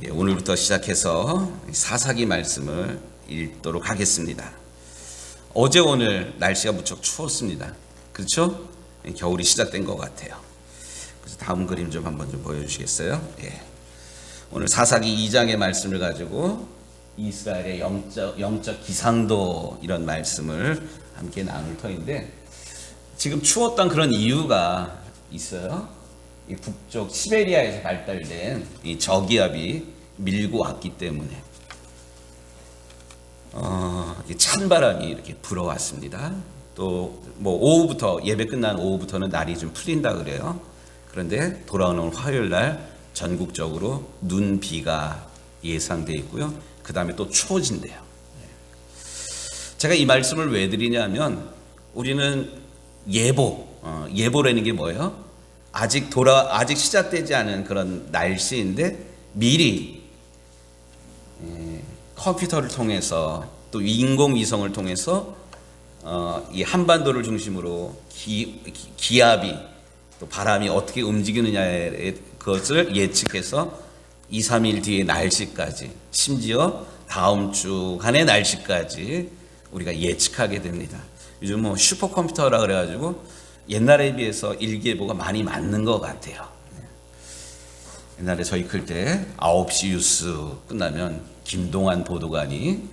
오늘부터 시작해서 사사기 말씀을 읽도록 하겠습니다. 어제 오늘 날씨가 무척 추웠습니다. 그렇죠? 겨울이 시작된 것 같아요. 그래서 다음 그림 좀 한번 좀 보여주시겠어요? 오늘 사사기 2장의 말씀을 가지고 이스라엘의 영적 기상도 이런 말씀을 함께 나눌 터인데, 지금 추웠던 그런 이유가 있어요. 이 북쪽 시베리아에서 발달된 이 저기압이 밀고 왔기 때문에 찬바람이 이렇게 불어왔습니다. 또 뭐 오후부터, 예배 끝난 오후부터는 날이 좀 풀린다 그래요. 그런데 돌아오는 화요일 날 전국적으로 눈 비가 예상돼 있고요. 그 다음에 또 추워진대요. 제가 이 말씀을 왜 드리냐면, 우리는 예보라는 게 뭐예요? 아직 시작되지 않은 그런 날씨인데 미리 컴퓨터를 통해서 또 인공위성을 통해서 이 한반도를 중심으로 기압이 또 바람이 어떻게 움직이느냐의 것을 예측해서 2, 3일 뒤의 날씨까지, 심지어 다음 주간의 날씨까지 우리가 예측하게 됩니다. 요즘 뭐 슈퍼컴퓨터라 그래가지고 옛날에 비해서 일기예보가 많이 맞는 것 같아요. 옛날에 저희 클 때 9시 뉴스 끝나면 김동완 보도관이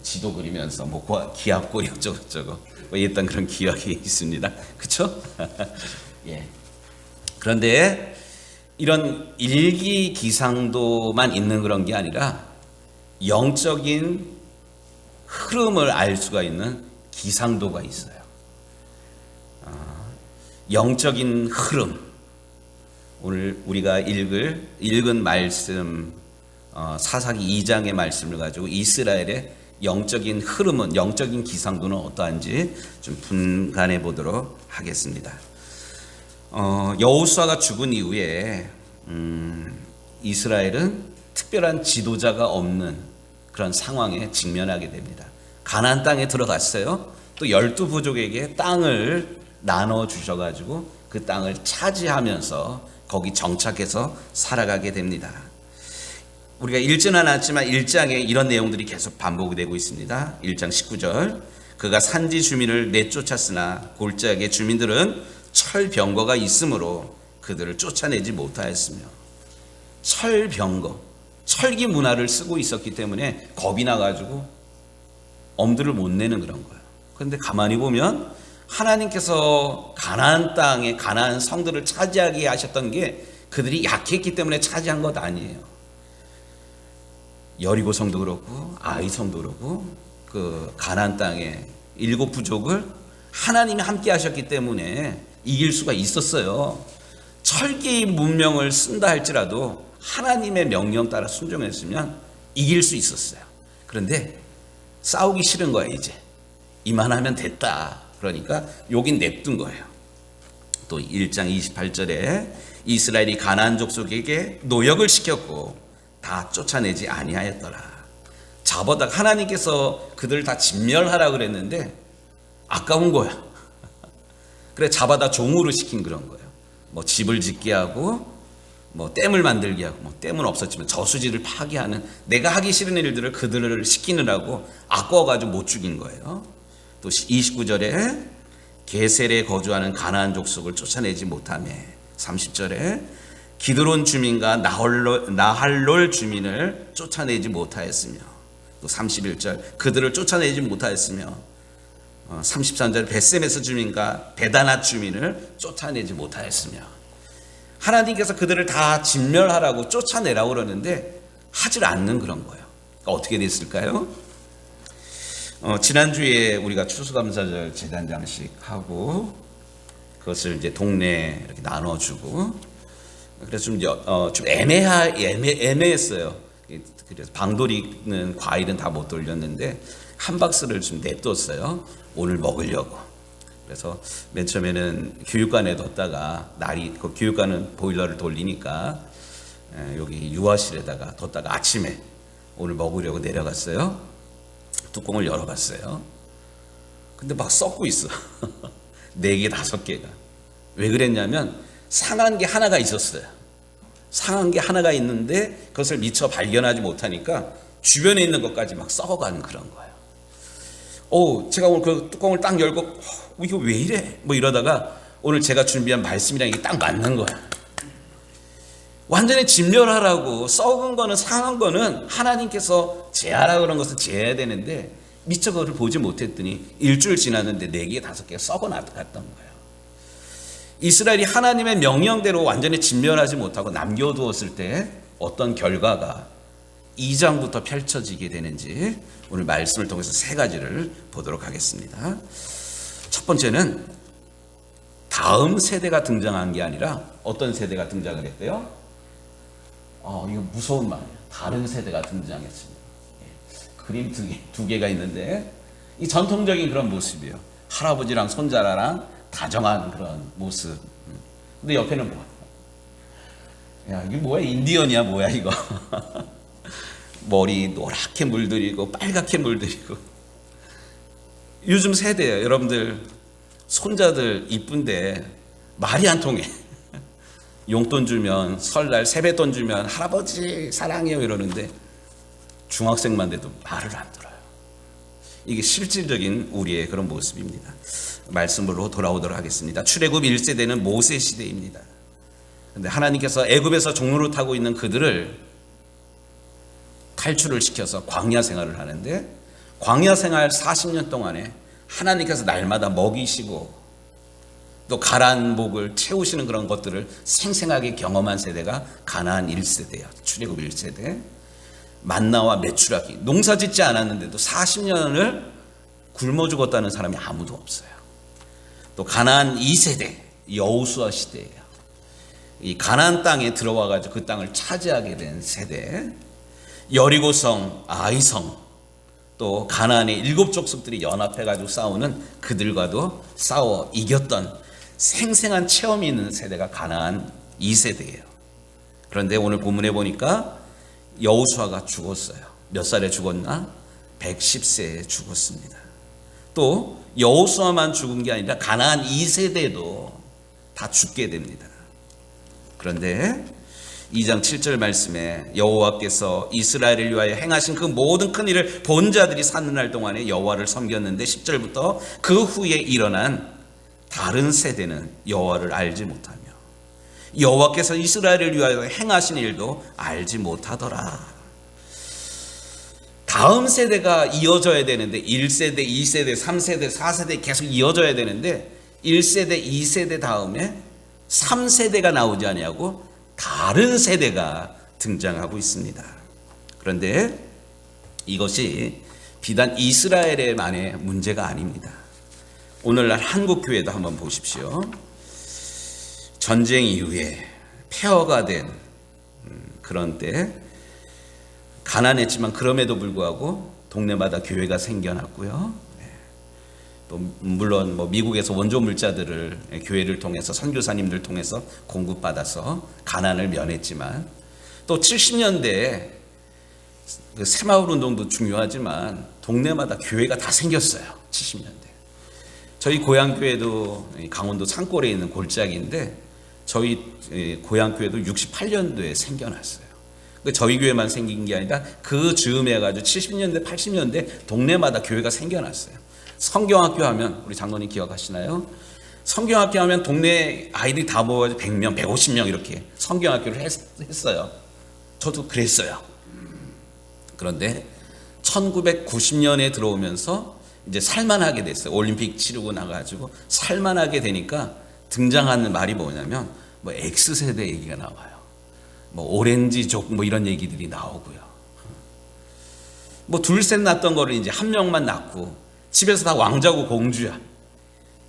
지도 그리면서 뭐 기압골이 어쩌고저쩌고 뭐 이랬던 그런 기억이 있습니다. 그렇죠? 예. 그런데 이런 일기 기상도만 있는 그런 게 아니라 영적인 흐름을 알 수가 있는 기상도가 있어요. 영적인 흐름, 오늘 우리가 읽은 말씀, 사사기 2장의 말씀을 가지고 이스라엘의 영적인 흐름은, 영적인 기상도는 어떠한지 좀 분간해 보도록 하겠습니다. 여호수아가 죽은 이후에 이스라엘은 특별한 지도자가 없는 그런 상황에 직면하게 됩니다. 가나안 땅에 들어갔어요. 또 12부족에게 땅을 나눠 주셔가지고 그 땅을 차지하면서 거기 정착해서 살아가게 됩니다. 우리가 읽지는 않았지만 1장에 이런 내용들이 계속 반복되고 있습니다. 1장 19절, 그가 산지 주민을 내쫓았으나 골짜기의 주민들은 철병거가 있으므로 그들을 쫓아내지 못하였으며, 철병거, 철기 문화를 쓰고 있었기 때문에 겁이 나가지고 엄두를 못 내는 그런 거예요. 그런데 가만히 보면 하나님께서 가나안 땅에 가나안 성들을 차지하게 하셨던 게 그들이 약했기 때문에 차지한 것 아니에요. 여리고 성도 그렇고 아이 성도 그렇고 그 가나안 땅의 7부족을 하나님이 함께 하셨기 때문에 이길 수가 있었어요. 철기 문명을 쓴다 할지라도 하나님의 명령 따라 순종했으면 이길 수 있었어요. 그런데 싸우기 싫은 거예요. 이제 이만하면 됐다. 그러니까 여긴 냅둔 거예요. 또 1장 28절에 이스라엘이 가나안 족속에게 노역을 시켰고 다 쫓아내지 아니하였더라. 잡아다 하나님께서 그들 다 진멸하라 그랬는데 아까운 거야. 그래 잡아다 종으로 시킨 그런 거예요. 뭐 집을 짓게 하고 뭐 댐을 만들게 하고, 뭐 댐은 없었지만 저수지를 파괴하는, 내가 하기 싫은 일들을 그들을 시키느라고 아까워가지고 못 죽인 거예요. 또 29절에 게셀에 거주하는 가나안 족속을 쫓아내지 못하며, 30절에 기드론 주민과 나할롤 주민을 쫓아내지 못하였으며, 또 31절 그들을 쫓아내지 못하였으며, 33절 베세메스 주민과 베다낫 주민을 쫓아내지 못하였으며, 하나님께서 그들을 다 진멸하라고 쫓아내라고 그러는데 하질 않는 그런 거예요. 그러니까 어떻게 됐을까요? 지난주에 우리가 추수감사절 제단 장식하고 그것을 이제 동네에 이렇게 나눠주고, 그래서 좀 애매했어요. 그래서 방돌이는 과일은 다 못 돌렸는데 한 박스를 좀 냅뒀어요. 오늘 먹으려고. 그래서 맨 처음에는 교육관에 뒀다가, 날이 그 교육관은 보일러를 돌리니까 여기 유아실에다가 뒀다가 아침에 오늘 먹으려고 내려갔어요. 뚜껑을 열어봤어요. 근데 막 썩고 있어. 4개, 5개가. 왜 그랬냐면 상한 게 하나가 있었어요. 상한 게 하나가 있는데 그것을 미처 발견하지 못하니까 주변에 있는 것까지 막 썩어가는 그런 거예요. 제가 오늘 그 뚜껑을 딱 열고 이거 왜 이래? 뭐 이러다가 오늘 제가 준비한 말씀이랑 이게 딱 맞는 거야. 완전히 진멸하라고, 썩은 거는, 상한 거는 하나님께서 제하라 그런 것을 제해야 되는데 미처 그거를 보지 못했더니 일주일 지났는데 4개, 5개가 썩어 나갔던 거예요. 이스라엘이 하나님의 명령대로 완전히 진멸하지 못하고 남겨두었을 때 어떤 결과가 2장부터 펼쳐지게 되는지 오늘 말씀을 통해서 3가지를 보도록 하겠습니다. 첫 번째는 다음 세대가 등장한 게 아니라 어떤 세대가 등장을 했대요? 이거 무서운 말이에요. 다른 세대가 등장했습니다. 그림 두 개가 있는데 이 전통적인 그런 모습이에요. 할아버지랑 손자랑 다정한 그런 모습. 근데 옆에는 뭐야? 야, 이게 뭐야? 인디언이야 뭐야 이거? 머리 노랗게 물들이고 빨갛게 물들이고. 요즘 세대예요. 여러분들 손자들 이쁜데 말이 안 통해. 용돈 주면, 설날 세뱃돈 주면 할아버지 사랑해요 이러는데 중학생만 돼도 말을 안 들어요. 이게 실질적인 우리의 그런 모습입니다. 말씀으로 돌아오도록 하겠습니다. 출애굽 1세대는 모세 시대입니다. 그런데 하나님께서 애굽에서 종로를 타고 있는 그들을 탈출을 시켜서 광야 생활을 하는데, 광야 생활 40년 동안에 하나님께서 날마다 먹이시고 또 가라앉은 목을 채우시는 그런 것들을 생생하게 경험한 세대가 가나안 1세대예요. 출애굽 1세대. 만나와 메추라기, 농사 짓지 않았는데도 40년을 굶어 죽었다는 사람이 아무도 없어요. 또 가나안 2세대, 여호수아 시대예요. 이 가나안 땅에 들어와 가지고 그 땅을 차지하게 된 세대. 여리고성, 아이성, 또 가나안의 7족속들이 연합해 가지고 싸우는 그들과도 싸워 이겼던 생생한 체험이 있는 세대가 가나안 2세대예요. 그런데 오늘 본문에 보니까 여호수아가 죽었어요. 몇 살에 죽었나? 110세에 죽었습니다. 또 여호수아만 죽은 게 아니라 가나안 2세대도 다 죽게 됩니다. 그런데 2장 7절 말씀에 여호와께서 이스라엘을 위하여 행하신 그 모든 큰 일을 본 자들이 사는 날 동안에 여호와를 섬겼는데 10절부터 그 후에 일어난 다른 세대는 여호와를 알지 못하며 여호와께서 이스라엘을 위하여 행하신 일도 알지 못하더라. 다음 세대가 이어져야 되는데 1세대, 2세대, 3세대, 4세대 계속 이어져야 되는데 1세대, 2세대 다음에 3세대가 나오지 아니하고 다른 세대가 등장하고 있습니다. 그런데 이것이 비단 이스라엘에만의 문제가 아닙니다. 오늘날 한국 교회도 한번 보십시오. 전쟁 이후에 폐허가 된 그런 때 가난했지만 그럼에도 불구하고 동네마다 교회가 생겨났고요. 또 물론 미국에서 원조 물자들을 교회를 통해서 선교사님들 통해서 공급받아서 가난을 면했지만 또 70년대에 그 새마을 운동도 중요하지만 동네마다 교회가 다 생겼어요. 70년대. 저희 고향 교회도 강원도 산골에 있는 골짜기인데 저희 고향 교회도 68년도에 생겨났어요. 저희 교회만 생긴 게 아니라 그 즈음에 해가지고 70년대, 80년대 동네마다 교회가 생겨났어요. 성경학교 하면 우리 장로님 기억하시나요? 성경학교 하면 동네 아이들이 다 모여서 100명, 150명 이렇게 성경학교를 했어요. 저도 그랬어요. 그런데 1990년에 들어오면서 이제 살만하게 됐어요. 올림픽 치르고 나가지고 살만하게 되니까 등장하는 말이 뭐냐면 X세대 얘기가 나와요. 오렌지족 이런 얘기들이 나오고요. 둘셋 낳던 거를 이제 한 명만 낳고 집에서 다 왕자고 공주야.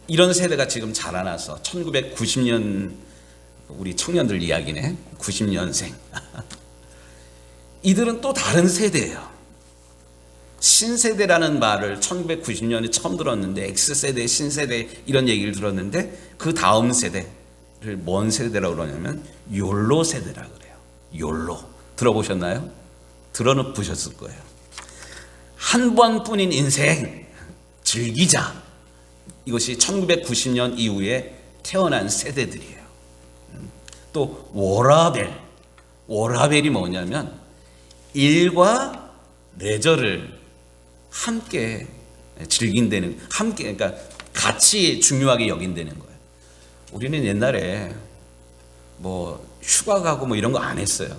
이런 세대가 지금 자라나서 1990년 우리 청년들 이야기네. 90년생. 이들은 또 다른 세대예요. 신세대라는 말을 1990년에 처음 들었는데 X세대, 신세대 이런 얘기를 들었는데 그 다음 세대를 뭔 세대라고 그러냐면 욜로 세대라고 그래요. 욜로. 들어보셨나요? 들어보셨을 거예요. 한 번뿐인 인생 즐기자. 이것이 1990년 이후에 태어난 세대들이에요. 또 워라벨. 워라벨이 뭐냐면 일과 레저를 함께 즐긴다는, 함께, 그러니까 같이 중요하게 여긴다는 거예요. 우리는 옛날에 뭐 휴가 가고 뭐 이런 거 안 했어요.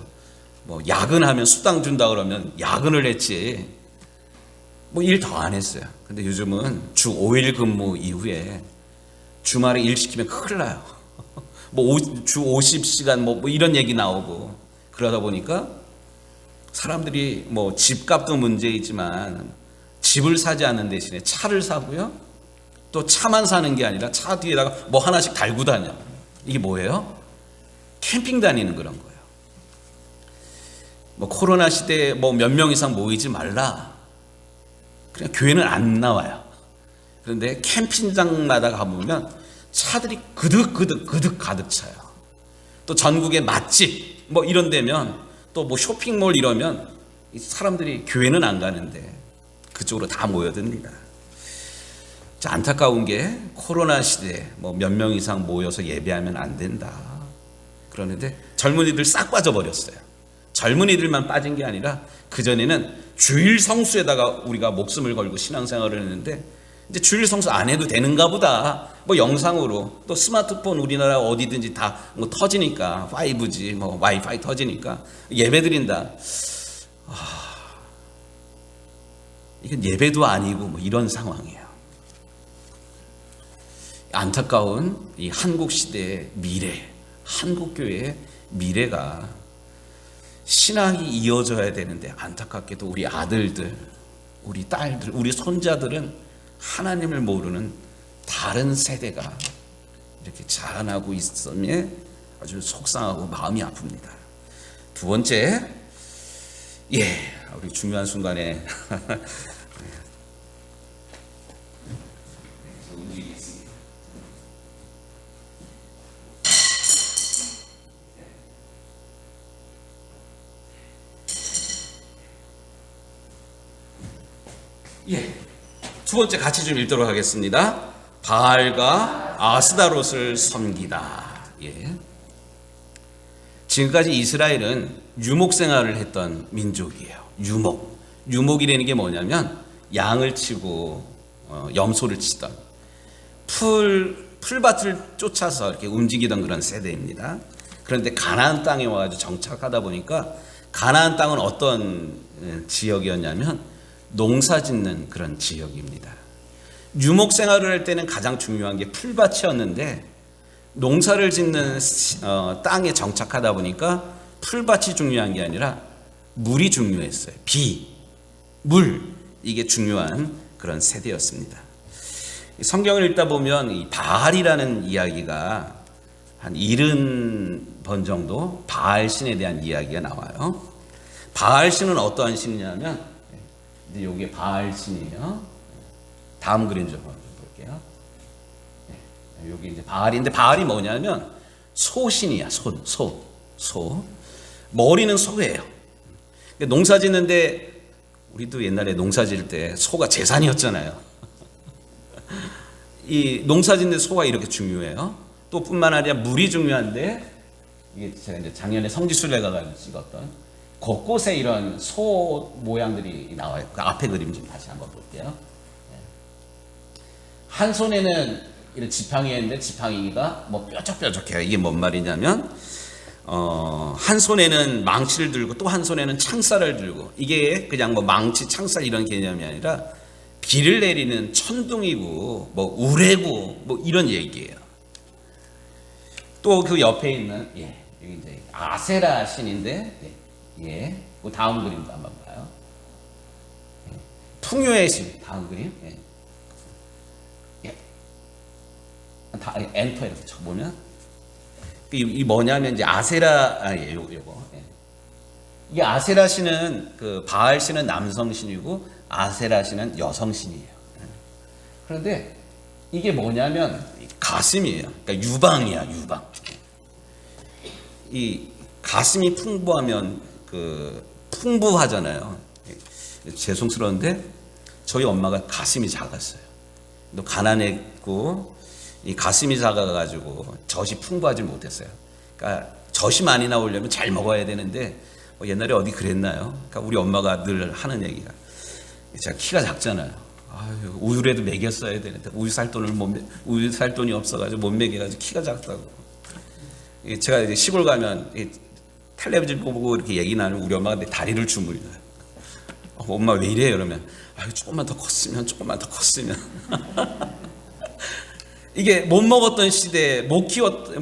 뭐 야근하면 수당 준다 그러면 야근을 했지 뭐 일 더 안 했어요. 근데 요즘은 주 5일 근무 이후에 주말에 일 시키면 큰일 나요. 뭐 주 50시간 뭐 이런 얘기 나오고, 그러다 보니까 사람들이 뭐 집값도 문제이지만 집을 사지 않는 대신에 차를 사고요. 또 차만 사는 게 아니라 차 뒤에다가 뭐 하나씩 달고 다녀. 이게 뭐예요? 캠핑 다니는 그런 거예요. 뭐 코로나 시대에 뭐 몇 명 이상 모이지 말라. 그냥 교회는 안 나와요. 그런데 캠핑장마다 가보면 차들이 그득 가득 차요. 또 전국의 맛집 뭐 이런 데면, 또 뭐 쇼핑몰 이러면 사람들이 교회는 안 가는데 그쪽으로 다 모여듭니다. 자, 안타까운 게 코로나 시대에 뭐 몇 명 이상 모여서 예배하면 안 된다. 그러는데 젊은이들 싹 빠져버렸어요. 젊은이들만 빠진 게 아니라 그전에는 주일 성수에다가 우리가 목숨을 걸고 신앙생활을 했는데 이제 주일 성수 안 해도 되는가 보다. 뭐 영상으로, 또 스마트폰 우리나라 어디든지 다 뭐 터지니까 5G 뭐 와이파이 터지니까 예배 드린다. 이건 예배도 아니고 뭐 이런 상황이에요. 안타까운 이 한국 시대의 미래, 한국 교회의 미래가 신앙이 이어져야 되는데 안타깝게도 우리 아들들, 우리 딸들, 우리 손자들은 하나님을 모르는 다른 세대가 이렇게 자라나고 있음에 아주 속상하고 마음이 아픕니다. 두 번째, 우리 중요한 순간에 움직이겠습니다. 두 번째 같이 좀 읽도록 하겠습니다. 바알과 아스다롯을 섬기다. 지금까지 이스라엘은 유목 생활을 했던 민족이에요. 유목이라는 게 뭐냐면 양을 치고 염소를 치던 풀밭을 쫓아서 이렇게 움직이던 그런 세대입니다. 그런데 가나안 땅에 와가지고 정착하다 보니까 가나안 땅은 어떤 지역이었냐면 농사짓는 그런 지역입니다. 유목 생활을 할 때는 가장 중요한 게 풀밭이었는데 농사를 짓는 땅에 정착하다 보니까 풀밭이 중요한 게 아니라 물이 중요했어요. 물, 이게 중요한 그런 세대였습니다. 성경을 읽다 보면 이 바알이라는 이야기가 한 70번 정도 바알 신에 대한 이야기가 나와요. 바알 신은 어떠한 신이냐면, 이게 바알 신이에요. 다음 그림 좀 볼게요. 여기 이제 바알인데, 바알이 뭐냐면 소신이야. 소. 머리는 소예요. 농사 짓는데 우리도 옛날에 농사 지을 때 소가 재산이었잖아요. 이 농사 짓는 소가 이렇게 중요해요. 또 뿐만 아니라 물이 중요한데, 이게 제가 이제 작년에 성지순례 가가지고 찍었던 곳곳에 이런 소 모양들이 나와요. 그 앞에 그림 좀 다시 한번 볼게요. 한 손에는 이런 지팡이 있는데 지팡이가 뭐 뾰족뾰족해요. 이게 뭔 말이냐면 한 손에는 망치를 들고 또 한 손에는 창살을 들고, 이게 그냥 뭐 망치, 창살 이런 개념이 아니라 비를 내리는 천둥이고 뭐 우레고 뭐 이런 얘기예요. 또 그 옆에 있는 여기 이제 아세라 신인데 그 다음 그림도 한번 봐요. 풍요의 신, 다음 그림. 다 엔터 이렇게 쳐보면 이 뭐냐면 이제 아세라 요거 이게 아세라 신은 그 바알 신은 남성 신이고 아세라 신은 여성 신이에요. 그런데 이게 뭐냐면 가슴이에요. 그러니까 유방이야, 유방. 이 가슴이 풍부하면 그 풍부하잖아요. 죄송스러운데 저희 엄마가 가슴이 작았어요. 또 가난했고 이 가슴이 작아가지고 젖이 풍부하지 못했어요. 그러니까 젖이 많이 나오려면 잘 먹어야 되는데 옛날에 어디 그랬나요? 그러니까 우리 엄마가 늘 하는 얘기가, 제가 키가 작잖아요. 아유, 우유라도 먹였어야 되는데 우유 살 돈이 없어가지고 못 먹여가지고 키가 작다고. 제가 이제 시골 가면 텔레비전 보고 이렇게 얘기 나누면 우리 엄마가 내 다리를 주물러요. 엄마 왜 이래요? 그러면 아유, 조금만 더 컸으면. 이게 못 먹었던 시대에 못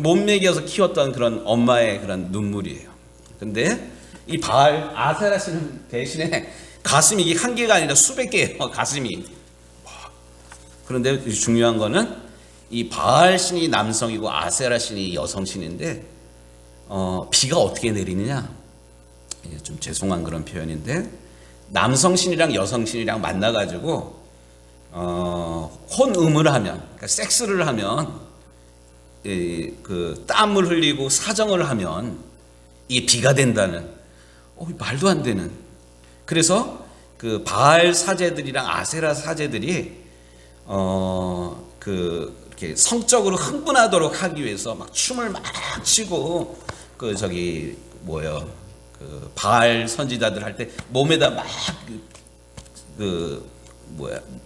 먹여서 키웠던 그런 엄마의 그런 눈물이에요. 근데 이 바알 아세라 씨는 대신에 가슴이 이게 한 개가 아니라 수백 개예요. 가슴이. 그런데 중요한 거는 이 바알 신이 남성이고 아세라 신이 여성 신인데 비가 어떻게 내리느냐? 좀 죄송한 그런 표현인데 남성 신이랑 여성 신이랑 만나가지고 혼음을 하면, 그러니까 섹스를 하면, 그 땀을 흘리고 사정을 하면 이게 비가 된다는, 말도 안 되는. 그래서 그 바알 사제들이랑 아세라 사제들이 이렇게 성적으로 흥분하도록 하기 위해서 막 춤을 막 추고 그 바알 선지자들 할 때 몸에다 막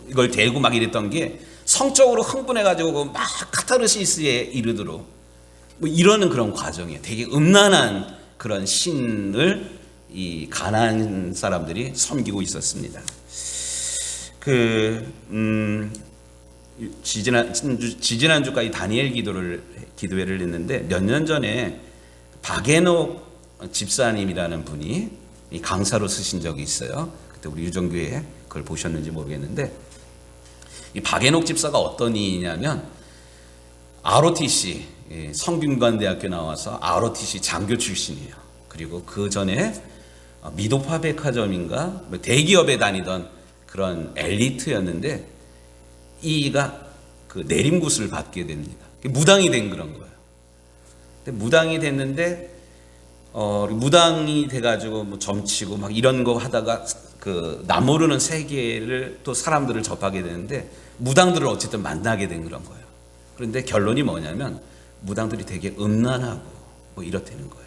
이걸 대고 막 이랬던 게 성적으로 흥분해가지고 막 카타르시스에 이르도록 이러는 그런 과정이에요. 되게 음란한 그런 신을 이 가나안 사람들이 섬기고 있었습니다. 지지난주까지 다니엘 기도회를 했는데 몇 년 전에 박앤옥 집사님이라는 분이 강사로 쓰신 적이 있어요. 그때 우리 유정교회에 그걸 보셨는지 모르겠는데, 이 박앤옥 집사가 어떤 이냐면 ROTC 성균관대학교 나와서 ROTC 장교 출신이에요. 그리고 그 전에 미도파 백화점인가 대기업에 다니던 그런 엘리트였는데 이가 그 내림굿을 받게 됩니다. 무당이 된 그런 거예요. 근데 무당이 됐는데 무당이 돼가지고 점치고 막 이런 거 하다가 그 나모르는 세계를 또 사람들을 접하게 되는데 무당들을 어쨌든 만나게 된 그런 거예요. 그런데 결론이 뭐냐면 무당들이 되게 음란하고 이렇다는 거예요.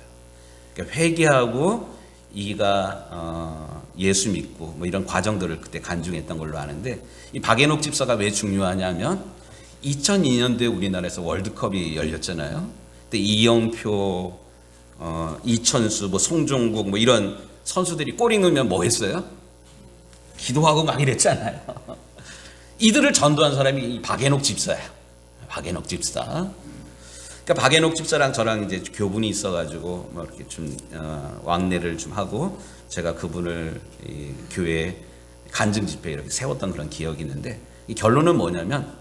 그러니까 회개하고 이가 예수 믿고 이런 과정들을 그때 간증했던 걸로 아는데, 이 박앤옥 집사가 왜 중요하냐면 2002년도에 우리나라에서 월드컵이 열렸잖아요. 그때 이영표, 이천수, 송종국 이런 선수들이 골이 넣으면 뭐 했어요? 기도하고 막 이랬잖아요. 이들을 전도한 사람이 이 박앤옥 집사예요. 박앤옥 집사. 그러니까 박앤옥 집사랑 저랑 이제 교분이 있어가지고 이렇게 좀 왕래를 좀 하고 제가 그분을 이 교회 간증 집회에 이렇게 세웠던 그런 기억이 있는데, 이 결론은 뭐냐면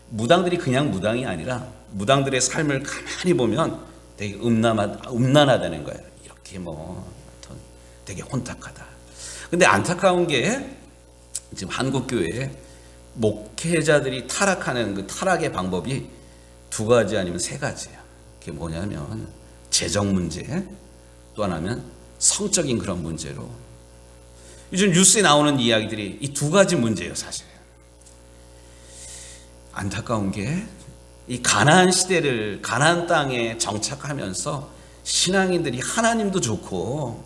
무당들이 그냥 무당이 아니라 무당들의 삶을 가만히 보면 되게 음란하다는 거예요. 이렇게 되게 혼탁하다. 근데 안타까운 게 지금 한국 교회에 목회자들이 타락하는 그 타락의 방법이 두 가지 아니면 세 가지예요. 그게 뭐냐면 재정 문제, 또 하나는 성적인 그런 문제로. 요즘 뉴스에 나오는 이야기들이 이 두 가지 문제예요, 사실. 안타까운 게 이 가나안 시대를 가나안 땅에 정착하면서 신앙인들이 하나님도 좋고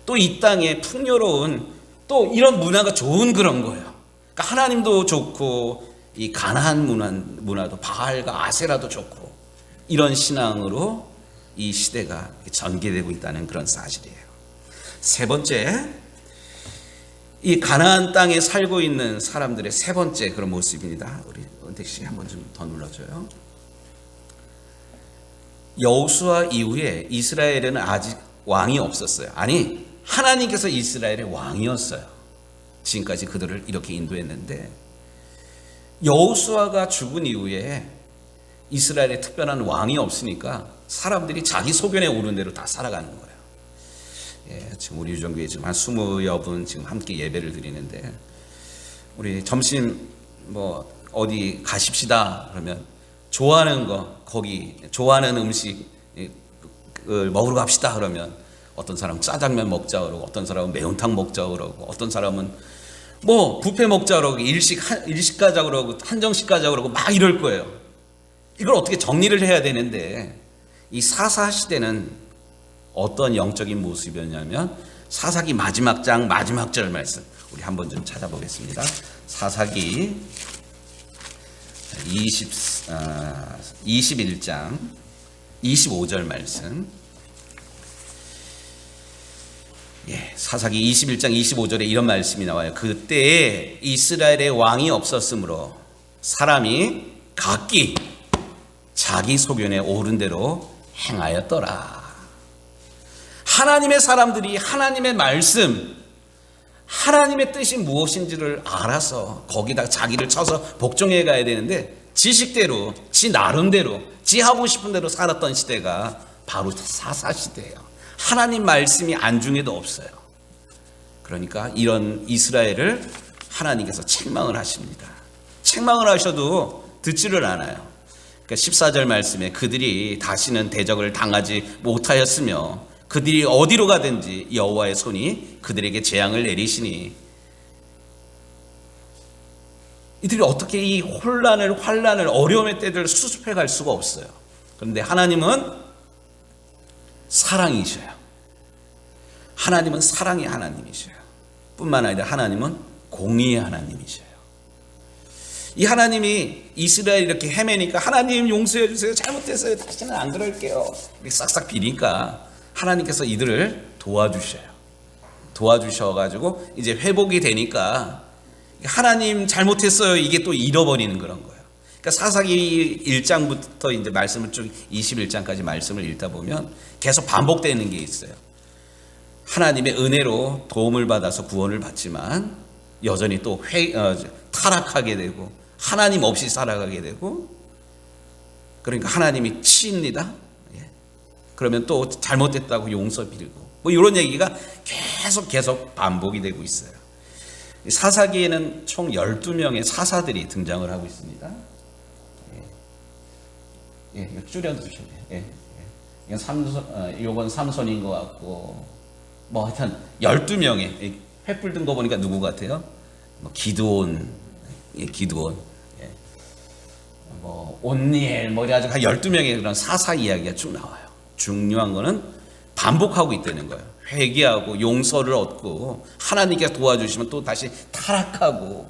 또 이 땅에 풍요로운 또 이런 문화가 좋은 그런 거예요. 그러니까 하나님도 좋고 이 가나안 문화도 바알과 아세라도 좋고 이런 신앙으로 이 시대가 전개되고 있다는 그런 사실이에요. 세 번째, 이 가나안 땅에 살고 있는 사람들의 세 번째 그런 모습입니다. 우리 은택 씨 한번 좀 더 눌러줘요. 여호수아 이후에 이스라엘에는 아직 왕이 없었어요. 아니, 하나님께서 이스라엘의 왕이었어요. 지금까지 그들을 이렇게 인도했는데, 여호수아가 죽은 이후에 이스라엘에 특별한 왕이 없으니까 사람들이 자기 소견에 오른 대로 다 살아가는 거예요. 지금 우리 유정교회 지금 한 20여 분 지금 함께 예배를 드리는데, 우리 점심 어디 가십시다 그러면 좋아하는 거, 거기 좋아하는 음식을 먹으러 갑시다 그러면 어떤 사람은 짜장면 먹자 그러고, 어떤 사람은 매운탕 먹자 그러고, 어떤 사람은 뷔페 먹자 그러고, 일식 가자 그러고, 한정식 가자 그러고 막 이럴 거예요. 이걸 어떻게 정리를 해야 되는데, 이 사사 시대는 어떤 영적인 모습이었냐면 사사기 마지막 장 마지막 절 말씀 우리 한번 좀 찾아보겠습니다. 사사기 21장 25절 말씀. 사사기 21장 25절에 이런 말씀이 나와요. 그때에 이스라엘의 왕이 없었으므로 사람이 각기 자기 소견에 오른 대로 행하였더라. 하나님의 사람들이 하나님의 말씀, 하나님의 뜻이 무엇인지를 알아서 거기다 자기를 쳐서 복종해 가야 되는데 지식대로, 지 나름대로, 지 하고 싶은 대로 살았던 시대가 바로 사사 시대예요. 하나님 말씀이 안중에도 없어요. 그러니까 이런 이스라엘을 하나님께서 책망을 하십니다. 책망을 하셔도 듣지를 않아요. 그러니까 14절 말씀에 그들이 다시는 대적을 당하지 못하였으며 그들이 어디로 가든지 여호와의 손이 그들에게 재앙을 내리시니 이들이 어떻게 이 환난을 어려움의 때들을 수습해 갈 수가 없어요. 그런데 하나님은 사랑이셔요. 하나님은 사랑의 하나님이셔요. 뿐만 아니라 하나님은 공의의 하나님이셔요. 이 하나님이 이스라엘이 이렇게 헤매니까 하나님 용서해 주세요. 잘못했어요. 다시는 안 그럴게요. 이렇게 싹싹 비니까 하나님께서 이들을 도와주셔요. 도와주셔가지고 이제 회복이 되니까 하나님 잘못했어요. 이게 또 잃어버리는 그런 거예요. 그러니까 사사기 1장부터 이제 말씀을 쭉 21장까지 말씀을 읽다 보면 계속 반복되는 게 있어요. 하나님의 은혜로 도움을 받아서 구원을 받지만 여전히 또 타락하게 되고 하나님 없이 살아가게 되고 그러니까 하나님이 치입니다. 그러면 또 잘못됐다고 용서 빌고 뭐 이런 얘기가 계속 반복이 되고 있어요. 사사기에는 총 12명의 사사들이 등장을 하고 있습니다. 줄여두시면 돼요. 이건 삼손인 것 같고 뭐 하여튼 12명의 횃불 든 거 보니까 누구 같아요? 뭐 기드온, 뭐 온니엘 뭐 이래가지고 한 12명의 그런 사사 이야기가 쭉 나와요. 중요한 거는 반복하고 있다는 거예요. 회개하고 용서를 얻고 하나님께서 도와주시면 또 다시 타락하고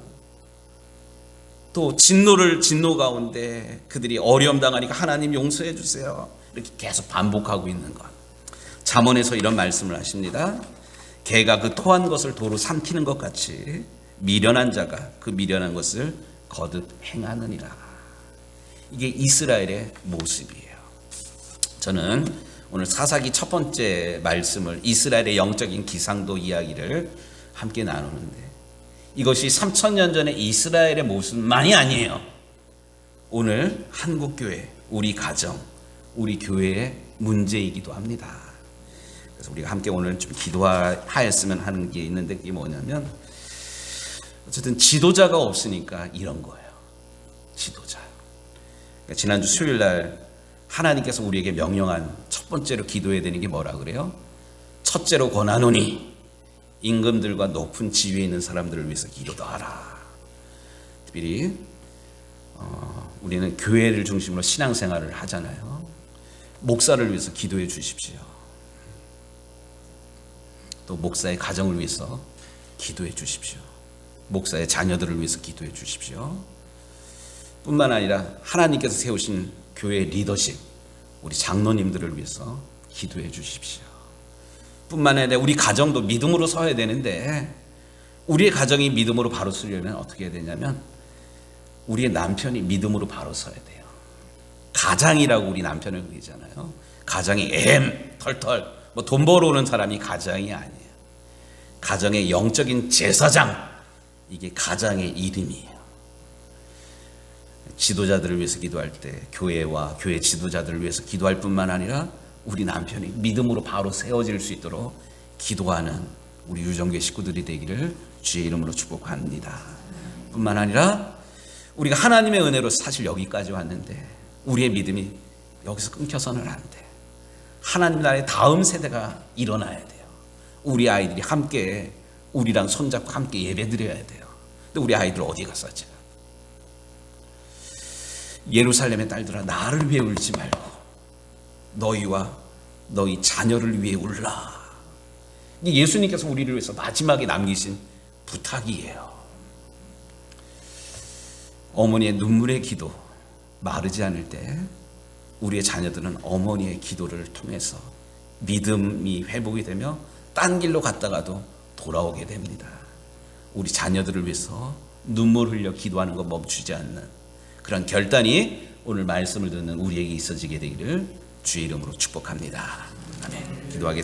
또 진노 가운데 그들이 어려움 당하니까 하나님 용서해 주세요. 이렇게 계속 반복하고 있는 것. 잠언에서 이런 말씀을 하십니다. 개가 그 토한 것을 도로 삼키는 것 같이 미련한 자가 그 미련한 것을 거듭 행하느니라. 이게 이스라엘의 모습이에요. 저는 오늘 사사기 첫 번째 말씀을 이스라엘의 영적인 기상도 이야기를 함께 나누는데 이것이 3000년 전의 이스라엘의 모습만이 아니에요. 오늘 한국교회, 우리 가정, 우리 교회의 문제이기도 합니다. 그래서 우리가 함께 오늘 좀 기도하였으면 하는 게 있는데 그게 뭐냐면 어쨌든 지도자가 없으니까 이런 거예요. 지도자. 그러니까 지난주 수요일 날 하나님께서 우리에게 명령한 첫 번째로 기도해야 되는 게 뭐라 그래요? 첫째로 권하노니 임금들과 높은 지위에 있는 사람들을 위해서 기도하라. 특별히 우리는 교회를 중심으로 신앙생활을 하잖아요. 목사를 위해서 기도해 주십시오. 또 목사의 가정을 위해서 기도해 주십시오. 목사의 자녀들을 위해서 기도해 주십시오. 뿐만 아니라 하나님께서 세우신 교회 리더십, 우리 장로님들을 위해서 기도해 주십시오. 뿐만 아니라 우리 가정도 믿음으로 서야 되는데 우리의 가정이 믿음으로 바로 서려면 어떻게 해야 되냐면 우리의 남편이 믿음으로 바로 서야 돼요. 가장이라고 우리 남편을 그러잖아요. 가장이 털털 뭐 돈 벌어오는 사람이 가장이 아니에요. 가정의 영적인 제사장, 이게 가장의 이름이에요. 지도자들을 위해서 기도할 때 교회와 교회 지도자들을 위해서 기도할 뿐만 아니라 우리 남편이 믿음으로 바로 세워질 수 있도록 기도하는 우리 유정교회 식구들이 되기를 주의 이름으로 축복합니다. 뿐만 아니라 우리가 하나님의 은혜로 사실 여기까지 왔는데 우리의 믿음이 여기서 끊겨서는 안 돼. 하나님 나라의 다음 세대가 일어나야 돼요. 우리 아이들이 함께 우리랑 손잡고 함께 예배드려야 돼요. 근데 우리 아이들 어디 갔었지? 예루살렘의 딸들아 나를 위해 울지 말고 너희와 너희 자녀를 위해 울라. 이게 예수님께서 우리를 위해서 마지막에 남기신 부탁이에요. 어머니의 눈물의 기도 마르지 않을 때 우리의 자녀들은 어머니의 기도를 통해서 믿음이 회복이 되며 딴 길로 갔다가도 돌아오게 됩니다. 우리 자녀들을 위해서 눈물 흘려 기도하는 거 멈추지 않는 그런 결단이 오늘 말씀을 듣는 우리에게 있어지게 되기를 주의 이름으로 축복합니다. 아멘. 기도하겠습니다.